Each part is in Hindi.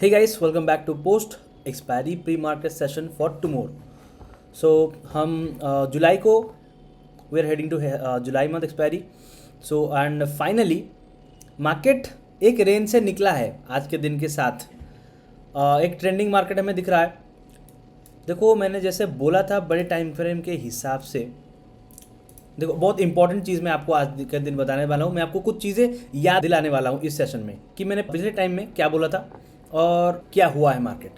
Hey guys, welcome back to post expiry pre-market session for tomorrow. So हम जुलाई को we are heading to July month expiry. So and finally market एक रेंज से निकला है आज के दिन के साथ. एक ट्रेंडिंग मार्केट हमें दिख रहा है. देखो मैंने जैसे बोला था बड़े टाइम फ्रेम के हिसाब से. देखो बहुत इंपॉर्टेंट चीज़ मैं आपको आज के दिन बताने वाला हूँ. मैं आपको कुछ चीज़ें याद दिलाने वाला हूँ इस सेशन में कि मैंने पिछले टाइम में क्या बोला था और क्या हुआ है मार्केट.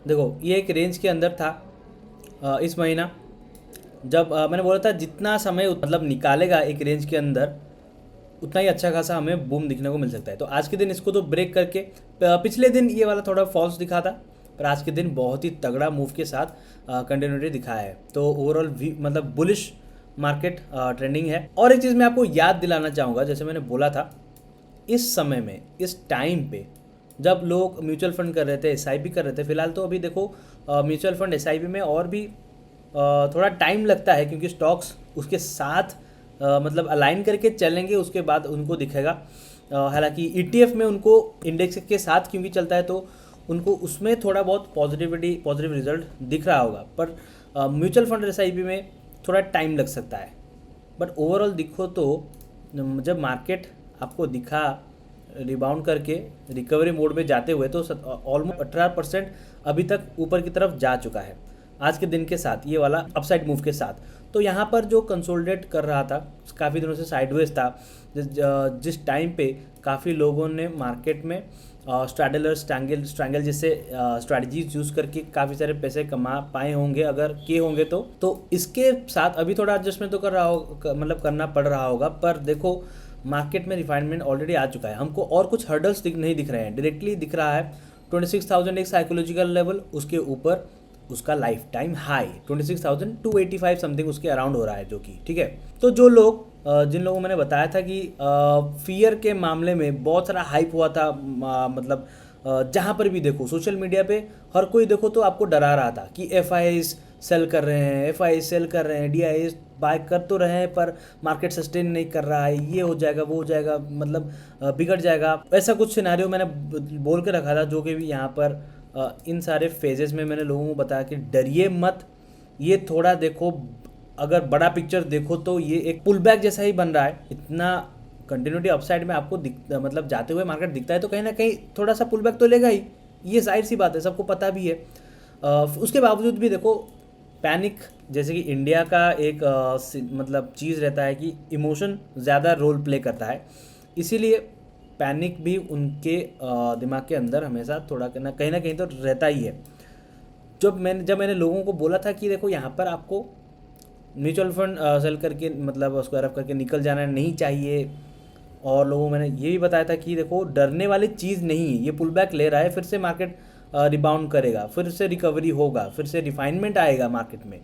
देखो ये एक रेंज के अंदर था इस महीना. जब मैंने बोला था जितना समय मतलब निकालेगा एक रेंज के अंदर उतना ही अच्छा खासा हमें बूम दिखने को मिल सकता है. तो आज के दिन इसको तो ब्रेक करके पिछले दिन ये वाला थोड़ा फॉल्स दिखा था, पर आज के दिन बहुत ही तगड़ा मूव के साथ कंटिन्यूटी दिखाया है. तो ओवरऑल मतलब बुलिश मार्केट ट्रेंडिंग है. और एक चीज़ मैं आपको याद दिलाना चाहूँगा, जैसे मैंने बोला था इस समय में इस टाइम पे जब लोग म्यूचुअल फंड कर रहे थे, एसआईपी कर रहे थे. फिलहाल तो अभी देखो म्यूचुअल फंड एसआईपी में और भी थोड़ा टाइम लगता है क्योंकि स्टॉक्स उसके साथ मतलब अलाइन करके चलेंगे, उसके बाद उनको दिखेगा. हालांकि ईटीएफ में उनको इंडेक्स के साथ क्योंकि चलता है तो उनको उसमें थोड़ा बहुत पॉजिटिव रिजल्ट दिख रहा होगा. पर म्यूचुअल फंड एसआईपी में थोड़ा टाइम लग सकता है. बट ओवरऑल देखो तो जब मार्केट आपको दिखा रिबाउंड करके रिकवरी मोड में जाते हुए तो ऑलमोस्ट 18% अभी तक ऊपर की तरफ जा चुका है आज के दिन के साथ, ये वाला अपसाइड मूव के साथ. तो यहाँ पर जो कंसोलिडेट कर रहा था काफ़ी दिनों से साइडवेज था. जिस टाइम पे काफ़ी लोगों ने मार्केट में स्ट्रैडलर स्ट्रैंगल जैसे स्ट्रैटेजीज यूज़ करके काफ़ी सारे पैसे कमा पाए होंगे अगर किए होंगे तो इसके साथ अभी थोड़ा एडजस्टमेंट तो कर रहा हो मतलब करना पड़ रहा होगा. पर देखो मार्केट में रिफाइनमेंट ऑलरेडी आ चुका है. हमको और कुछ हर्डल्स नहीं दिख रहे हैं. डायरेक्टली दिख रहा है 26,000 एक साइकोलॉजिकल लेवल, उसके ऊपर उसका लाइफ टाइम हाई 26,285 समथिंग उसके अराउंड हो रहा है, जो कि ठीक है. तो जो लोग जिन लोगों मैंने बताया था कि फियर के मामले में बहुत सारा हाइप हुआ था, मतलब जहाँ पर भी देखो सोशल मीडिया पे हर कोई देखो तो आपको डरा रहा था कि एफ सेल कर रहे हैं, एफ सेल कर रहे हैं, डी बाय कर तो रहे हैं पर मार्केट सस्टेन नहीं कर रहा है, ये हो जाएगा वो हो जाएगा, मतलब बिगड़ जाएगा. ऐसा कुछ सिनारियो मैंने बोल के रखा था, जो कि भी यहाँ पर इन सारे फेजेस में मैंने लोगों को बताया कि डरिए मत. ये थोड़ा देखो अगर बड़ा पिक्चर देखो तो ये एक पुल बैक जैसा ही बन रहा है. इतना कंटिन्यूटी अपसाइड में आपको मतलब जाते हुए मार्केट दिखता है तो कहीं ना कहीं थोड़ा सा पुल बैक तो लेगा ही. ये जाहिर सी बात है, सबको पता भी है. उसके बावजूद भी देखो पैनिक जैसे कि इंडिया का एक मतलब चीज़ रहता है कि इमोशन ज़्यादा रोल प्ले करता है. इसीलिए पैनिक भी उनके दिमाग के अंदर हमेशा थोड़ा कहीं ना कहीं तो रहता ही है. जब मैंने लोगों को बोला था कि देखो यहाँ पर आपको म्यूचुअल फंड सेल करके मतलब स्क्वायर अप करके निकल जाना नहीं चाहिए, और लोगों को मैंने ये भी बताया था कि देखो डरने वाली चीज़ नहीं है. ये पुल बैक ले रहा है, फिर से मार्केट रिबाउंड करेगा, फिर से रिकवरी होगा, फिर से रिफाइनमेंट आएगा मार्केट में.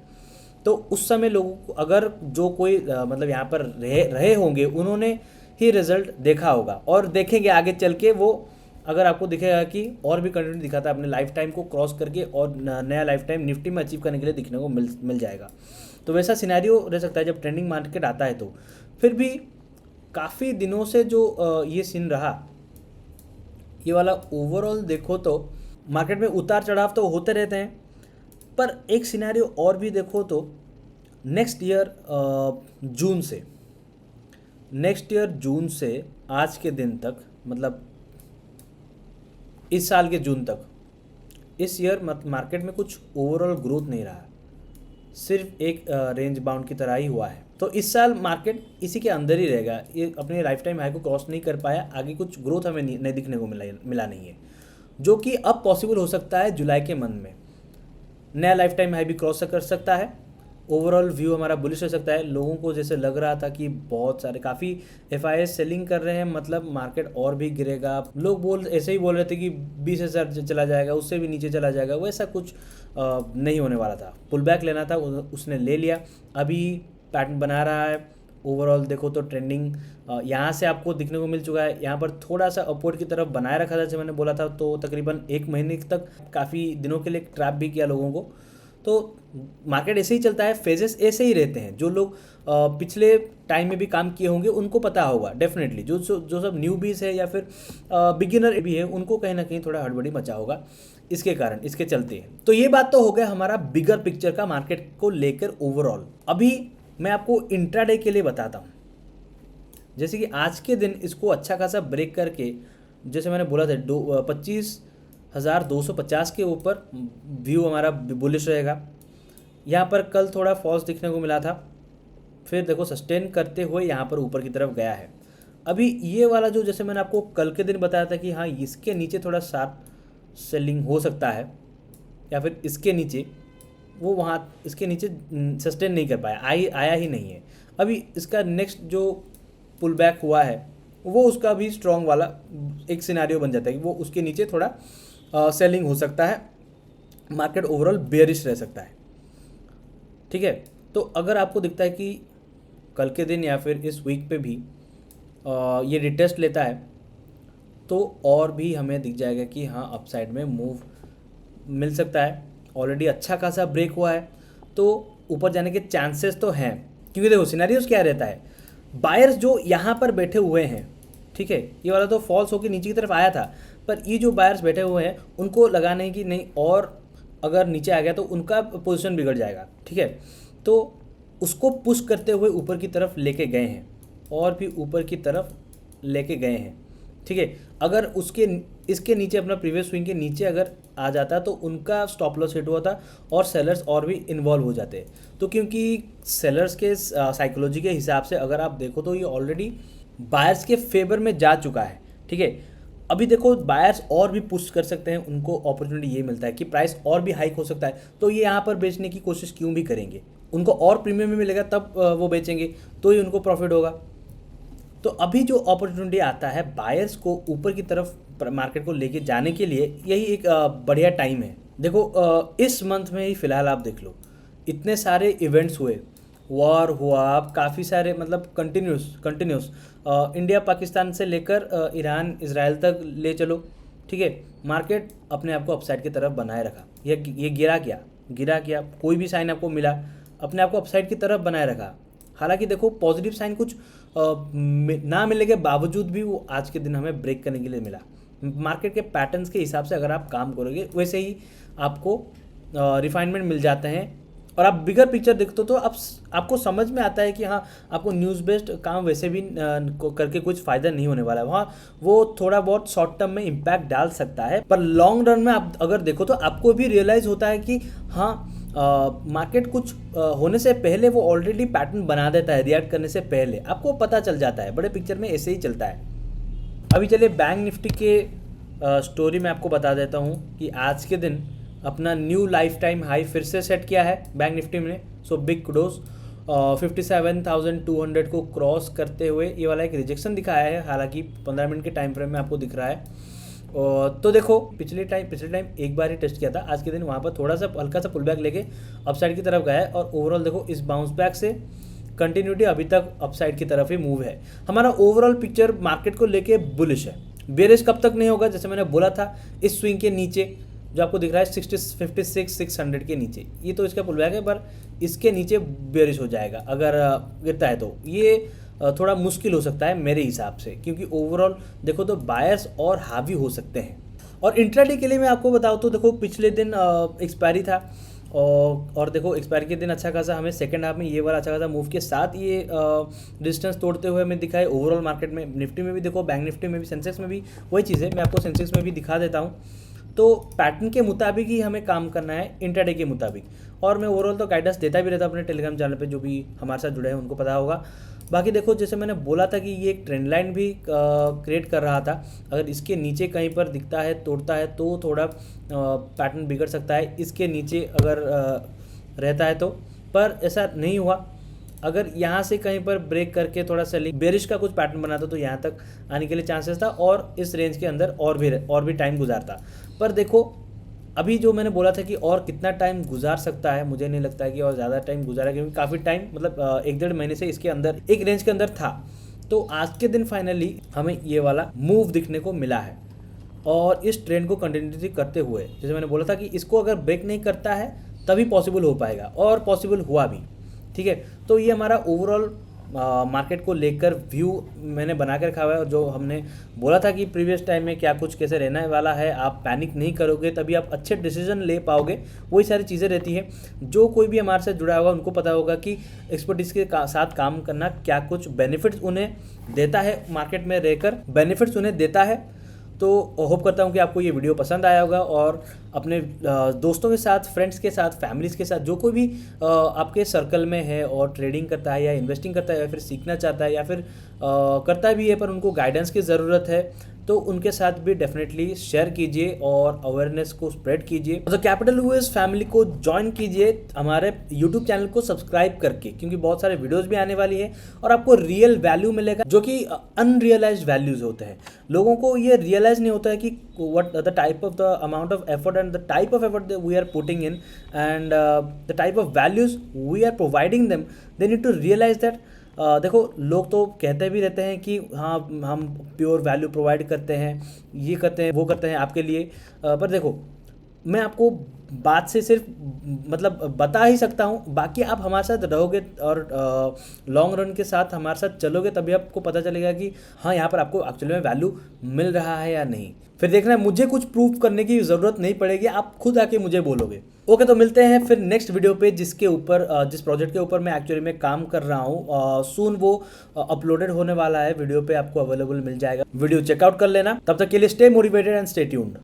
तो उस समय लोगों को अगर जो कोई मतलब यहाँ पर रहे होंगे उन्होंने ही रिजल्ट देखा होगा और देखेंगे आगे चल के. वो अगर आपको दिखेगा कि और भी कंटेंट दिखाता है अपने लाइफ टाइम को क्रॉस करके और नया लाइफ टाइम निफ्टी में अचीव करने के लिए दिखने को मिल जाएगा. तो वैसा सिनेरियो रह सकता है जब ट्रेंडिंग मार्केट आता है. तो फिर भी काफ़ी दिनों से जो ये सीन रहा, ये वाला ओवरऑल देखो तो मार्केट में उतार चढ़ाव तो होते रहते हैं. पर एक सिनेरियो और भी देखो तो नेक्स्ट ईयर जून से आज के दिन तक, मतलब इस साल के जून तक, इस ईयर मार्केट में कुछ ओवरऑल ग्रोथ नहीं रहा. सिर्फ एक रेंज बाउंड की तरह ही हुआ है. तो इस साल मार्केट इसी के अंदर ही रहेगा. ये अपने लाइफ टाइम हाई को क्रॉस नहीं कर पाया, आगे कुछ ग्रोथ हमें नहीं दिखने को मिला नहीं है, जो कि अब पॉसिबल हो सकता है जुलाई के मंथ में. नया लाइफ टाइम हाई भी क्रॉस कर सकता है. ओवरऑल व्यू हमारा बुलिश हो सकता है. लोगों को जैसे लग रहा था कि बहुत सारे काफ़ी एफ सेलिंग कर रहे हैं, मतलब मार्केट और भी गिरेगा. लोग ऐसे ही बोल रहे थे कि 20,000 चला जाएगा, उससे भी नीचे चला जाएगा. वैसा कुछ नहीं होने वाला था. पुल बैक लेना था, उसने ले लिया. अभी पैटर्न बना रहा है. ओवरऑल देखो तो ट्रेंडिंग यहाँ से आपको दिखने को मिल चुका है. यहाँ पर थोड़ा सा अपवर्ड की तरफ बनाए रखा था जैसे मैंने बोला था. तो तकरीबन एक महीने तक काफ़ी दिनों के लिए ट्रैप भी किया लोगों को. तो मार्केट ऐसे ही चलता है, फेजेस ऐसे ही रहते हैं। जो लोग पिछले टाइम में भी काम किए होंगे उनको पता होगा डेफिनेटली। जो सब न्यूबीज है या फिर बिगिनर भी है, उनको कहीं ना कहीं थोड़ा हड़बड़ी मचा होगा इसके कारण, इसके चलते हैं। तो ये बात तो हो गया हमारा बिगर पिक्चर का मार्केट को लेकर ओवरऑल। अभी मैं आपको इंट्राडे के लिए बताता हूँ। जैसे कि आज के दिन इसको अच्छा खासा ब्रेक करके, जैसे मैंने बोला था 25,250 के ऊपर व्यू हमारा बुलिश रहेगा। यहाँ पर कल थोड़ा फॉल्स दिखने को मिला था, फिर देखो सस्टेन करते हुए यहाँ पर ऊपर की तरफ गया है। अभी ये वाला जो, जैसे मैंने आपको कल के दिन बताया था कि हाँ इसके नीचे थोड़ा शार्प सेलिंग हो सकता है, या फिर इसके नीचे, वो वहाँ इसके नीचे सस्टेन नहीं कर पाया, आया ही नहीं है। अभी इसका नेक्स्ट जो पुल बैक हुआ है वो उसका भी स्ट्रॉन्ग वाला एक सिनेरियो बन जाता है कि वो उसके नीचे थोड़ा सेलिंग हो सकता है, मार्केट ओवरऑल बेयरिश रह सकता है। ठीक है, तो अगर आपको दिखता है कि कल के दिन या फिर इस वीक पे भी ये रिटेस्ट लेता है, तो और भी हमें दिख जाएगा कि हाँ अपसाइड में मूव मिल सकता है। ऑलरेडी अच्छा खासा ब्रेक हुआ है, तो ऊपर जाने के चांसेस तो हैं। क्योंकि देखो सिनेरियोस क्या रहता है, बायर्स जो यहाँ पर बैठे हुए हैं, ठीक है, ये वाला तो फॉल्स होकर नीचे की तरफ आया था, पर ये जो बायर्स बैठे हुए हैं उनको लगाने की नहीं, और अगर नीचे आ गया तो उनका पोजीशन बिगड़ जाएगा। ठीक है, तो उसको पुश करते हुए ऊपर की तरफ लेके गए हैं, और भी ऊपर की तरफ लेके गए हैं। ठीक है, अगर इसके नीचे अपना प्रीवियस स्विंग के नीचे अगर आ जाता तो उनका स्टॉप लॉस हिट हुआ था और सेलर्स और भी इन्वॉल्व हो जाते। तो क्योंकि सेलर्स के साइकोलॉजी के हिसाब से अगर आप देखो तो ये ऑलरेडी बायर्स के फेवर में जा चुका है। ठीक है, अभी देखो बायर्स और भी पुश कर सकते हैं, उनको अपॉर्चुनिटी ये मिलता है कि प्राइस और भी हाइक हो सकता है, तो ये यहाँ पर बेचने की कोशिश क्यों भी करेंगे, उनको और प्रीमियम में मिलेगा तब वो बेचेंगे, तो ही उनको प्रॉफिट होगा। तो अभी जो अपॉर्चुनिटी आता है बायर्स को ऊपर की तरफ मार्केट को लेके जाने के लिए, यही एक बढ़िया टाइम है। देखो इस मंथ में ही फिलहाल आप देख लो, इतने सारे इवेंट्स हुए, वॉर हुआ, काफ़ी सारे मतलब कंटिन्यूस इंडिया पाकिस्तान से लेकर ईरान इजराइल तक ले चलो। ठीक है, मार्केट अपने आप को अपसाइड की तरफ बनाए रखा। ये गिरा गया, कोई भी साइन आपको मिला, अपने आप को अपसाइड की तरफ बनाए रखा। हालांकि देखो पॉजिटिव साइन कुछ ना मिलने के बावजूद भी वो आज के दिन हमें ब्रेक करने के लिए मिला। मार्केट के पैटर्न्स के हिसाब से अगर आप काम करोगे वैसे ही आपको रिफाइनमेंट मिल जाते हैं, और आप बिगर पिक्चर देखते हो तो आपको समझ में आता है कि हाँ आपको न्यूज़ बेस्ड काम वैसे भी करके कुछ फ़ायदा नहीं होने वाला है। वहाँ वो थोड़ा बहुत शॉर्ट टर्म में इम्पैक्ट डाल सकता है, पर लॉन्ग रन में आप अगर देखो तो आपको भी रियलाइज़ होता है कि हाँ मार्केट कुछ होने से पहले वो ऑलरेडी पैटर्न बना देता है, रिएक्ट करने से पहले आपको पता चल जाता है। बड़े पिक्चर में ऐसे ही चलता है। अभी चलिए बैंक निफ्टी के स्टोरी में आपको बता देता हूँ कि आज के दिन अपना न्यू लाइफ टाइम हाई फिर से सेट किया है बैंक निफ्टी में। सो बिग कुडोस 57,200 को क्रॉस करते हुए ये वाला एक रिजेक्शन दिखाया है, हालांकि 15 मिनट के टाइम फ्रेम में आपको दिख रहा है। तो देखो पिछले टाइम एक बार ही टेस्ट किया था, आज के दिन वहाँ पर थोड़ा सा हल्का सा पुल बैक लेके अपसाइड की तरफ गया है, और ओवरऑल देखो इस बाउंस बैक से कंटिन्यूटी अभी तक अपसाइड की तरफ ही मूव है। हमारा ओवरऑल पिक्चर मार्केट को लेके बुलिश है। बेरिश कब तक नहीं होगा, जैसे मैंने बोला था इस स्विंग के नीचे जो आपको दिख रहा है 56,600 के नीचे, ये तो इसका पुल बैक है, पर इसके नीचे बेरिश हो जाएगा अगर गिरता है तो ये थोड़ा मुश्किल हो सकता है मेरे हिसाब से, क्योंकि ओवरऑल देखो तो बायर्स और हावी हो सकते हैं। और इंट्राडे के लिए मैं आपको बताऊँ तो देखो पिछले दिन एक्सपायरी था, और देखो एक्सपायरी के दिन अच्छा खासा हमें सेकंड हाफ में ये वाला अच्छा खासा मूव के साथ ये डिस्टेंस तोड़ते हुए हमें दिखा है। ओवरऑल मार्केट में निफ्टी में भी देखो, बैंक निफ्टी में भी, सेंसेक्स में भी वही चीज़ है, मैं आपको सेंसेक्स में भी दिखा देता हूँ। तो पैटर्न के मुताबिक ही हमें काम करना है, इंट्राडे के मुताबिक। और मैं ओवरऑल तो गाइडेंस देता भी रहता अपने टेलीग्राम चैनल पे, जो भी हमारे साथ जुड़े हैं उनको पता होगा। बाकी देखो जैसे मैंने बोला था कि ये एक ट्रेंड लाइन भी क्रिएट कर रहा था, अगर इसके नीचे कहीं पर दिखता है, तोड़ता है तो थोड़ा पैटर्न बिगड़ सकता है, इसके नीचे अगर रहता है तो, पर ऐसा नहीं हुआ। अगर यहाँ से कहीं पर ब्रेक करके थोड़ा सेलिंग बेरिश का कुछ पैटर्न बनाता तो यहाँ तक आने के लिए चांसेस था, और इस रेंज के अंदर और भी टाइम गुजारता। पर देखो अभी जो मैंने बोला था कि और कितना टाइम गुजार सकता है, मुझे नहीं लगता है कि और ज़्यादा टाइम गुजारा, क्योंकि काफ़ी टाइम मतलब 1-1.5 महीने से इसके अंदर एक रेंज के अंदर था। तो आज के दिन फाइनली हमें ये वाला मूव दिखने को मिला है, और इस ट्रेंड को कंटिन्यूटी करते हुए, जैसे मैंने बोला था कि इसको अगर ब्रेक नहीं करता है तभी पॉसिबल हो पाएगा, और पॉसिबल हुआ भी। ठीक है, तो ये हमारा ओवरऑल मार्केट को लेकर व्यू मैंने बना के रखा हुआ है, और जो हमने बोला था कि प्रीवियस टाइम में क्या कुछ कैसे रहने वाला है, आप पैनिक नहीं करोगे तभी आप अच्छे डिसीजन ले पाओगे, वही सारी चीज़ें रहती है। जो कोई भी हमारे से जुड़ा होगा उनको पता होगा कि एक्सपर्टीज के साथ काम करना क्या कुछ बेनिफिट्स उन्हें देता है, मार्केट में रहकर बेनिफिट्स उन्हें देता है। तो होप करता हूँ कि आपको ये वीडियो पसंद आया होगा, और अपने दोस्तों के साथ, फ्रेंड्स के साथ, फैमिलीज़ के साथ, जो कोई भी आपके सर्कल में है और ट्रेडिंग करता है या इन्वेस्टिंग करता है या फिर सीखना चाहता है या फिर करता भी है पर उनको गाइडेंस की ज़रूरत है, तो उनके साथ भी डेफिनेटली शेयर कीजिए और अवेयरनेस को स्प्रेड कीजिए। द कैपिटल यूएस फैमिली को ज्वाइन कीजिए हमारे यूट्यूब चैनल को सब्सक्राइब करके, क्योंकि बहुत सारे वीडियोस भी आने वाली है और आपको रियल वैल्यू मिलेगा, जो कि अनरियलाइज्ड वैल्यूज होते हैं। लोगों को ये रियलाइज नहीं होता है कि what the type of the amount of effort and the type of effort that we are putting in, and the type of values we are providing them, they need to realize that देखो, लोग तो कहते भी रहते हैं कि हाँ हम प्योर वैल्यू प्रोवाइड करते हैं, ये करते हैं, वो करते हैं आपके लिए, पर देखो मैं आपको बात से सिर्फ मतलब बता ही सकता हूँ, बाकी आप हमारे साथ रहोगे और लॉन्ग रन के साथ हमारे साथ चलोगे तभी आपको पता चलेगा कि हाँ यहाँ पर आपको एक्चुअली में वैल्यू मिल रहा है या नहीं। फिर देखना, मुझे कुछ प्रूफ करने की ज़रूरत नहीं पड़ेगी, आप खुद आके मुझे बोलोगे। ओके, तो मिलते हैं फिर नेक्स्ट वीडियो पे, जिसके ऊपर जिस प्रोजेक्ट के ऊपर मैं एक्चुअली में काम कर रहा हूँ, सून वो अपलोडेड होने वाला है, वीडियो पे आपको अवेलेबल मिल जाएगा, वीडियो चेकआउट कर लेना। तब तक के लिए stay motivated and stay tuned.